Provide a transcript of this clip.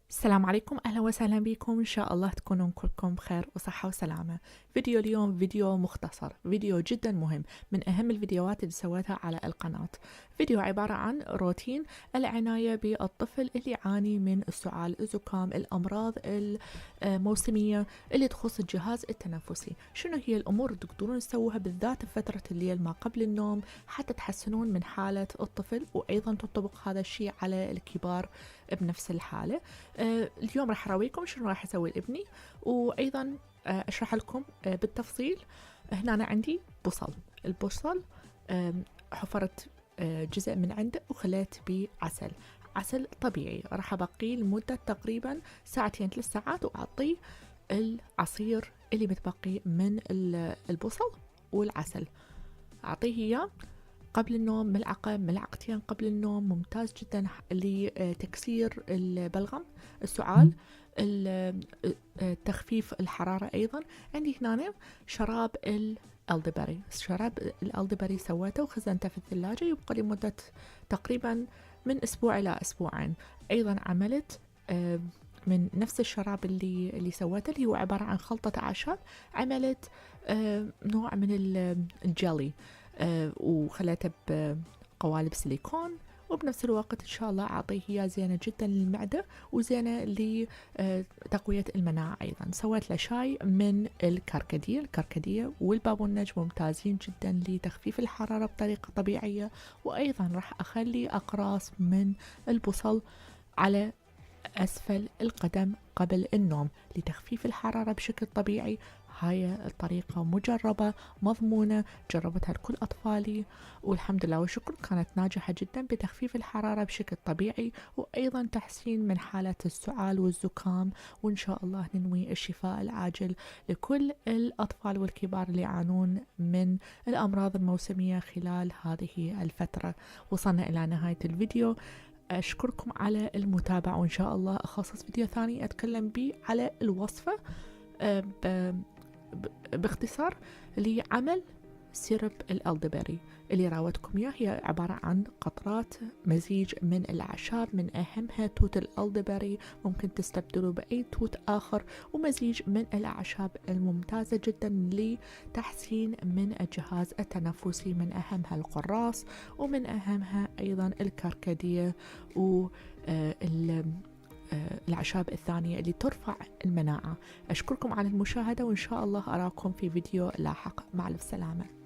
السلام عليكم، أهلا وسهلا بكم. إن شاء الله تكونون كلكم بخير وصحة وسلامة. فيديو اليوم فيديو مختصر، فيديو جدا مهم، من أهم الفيديوهات اللي سويتها على القناة. فيديو عبارة عن روتين العناية بالطفل اللي يعاني من السعال، الزكام، الأمراض الموسمية اللي تخص الجهاز التنفسي. شنو هي الأمور اللي تقدرون تسووها بالذات بفترة الليل ما قبل النوم حتى تحسنون من حالة الطفل، وأيضا تنطبق هذا الشيء على الكبار بنفس الحالة. اليوم راح أراويكم شنو راح أسوي لابني، وأيضا أشرح لكم بالتفصيل. هنا أنا عندي بصل. البصل حفرت جزء من عنده وخليت به عسل طبيعي، راح أبقيه لمدة تقريبا ساعتين 3 ساعات، وأعطيه العصير اللي متبقي من البصل والعسل. أعطيه إياه قبل النوم، ملعقتين قبل النوم، ممتاز جدا لتكسير البلغم، السعال، تخفيف الحرارة. أيضا عندي هنا شراب الألدبري سويته وخزنته في الثلاجة، يبقى لمدة تقريبا من أسبوع إلى أسبوعين. أيضا عملت من نفس الشراب اللي سويته، اللي هو عبارة عن خلطة أعشاب. عملت نوع من الجلي، وخليته بقوالب سيليكون، وبنفس الوقت إن شاء الله أعطيه هي زينة جدا للمعدة وزينة لتقوية المناعة. أيضا سويت له شاي من الكركديه والبابونج، ممتازين جدا لتخفيف الحرارة بطريقة طبيعية. وأيضا راح أخلي أقراص من البصل على أسفل القدم قبل النوم لتخفيف الحرارة بشكل طبيعي. هاي الطريقة مجربة مضمونة، جربتها لكل أطفالي والحمد لله والشكر، كانت ناجحة جدا بتخفيف الحرارة بشكل طبيعي، وأيضا تحسين من حالة السعال والزكام. وإن شاء الله ننوي الشفاء العاجل لكل الأطفال والكبار اللي يعانون من الأمراض الموسمية خلال هذه الفترة. وصلنا إلى نهاية الفيديو، أشكركم على المتابعة، وإن شاء الله أخصص فيديو ثاني أتكلم به على الوصفة باختصار لعمل سيرب الألدبري اللي راوتكم إياه. هي عبارة عن قطرات مزيج من الأعشاب، من أهمها توت الألدبري، ممكن تستبدلوا بأي توت آخر، ومزيج من الأعشاب الممتازة جدا لتحسين من الجهاز التنفسي، من أهمها القراص، ومن أهمها أيضا الكركديه الأعشاب الثانية اللي ترفع المناعة. أشكركم على المشاهدة، وإن شاء الله أراكم في فيديو لاحق. مع السلامة.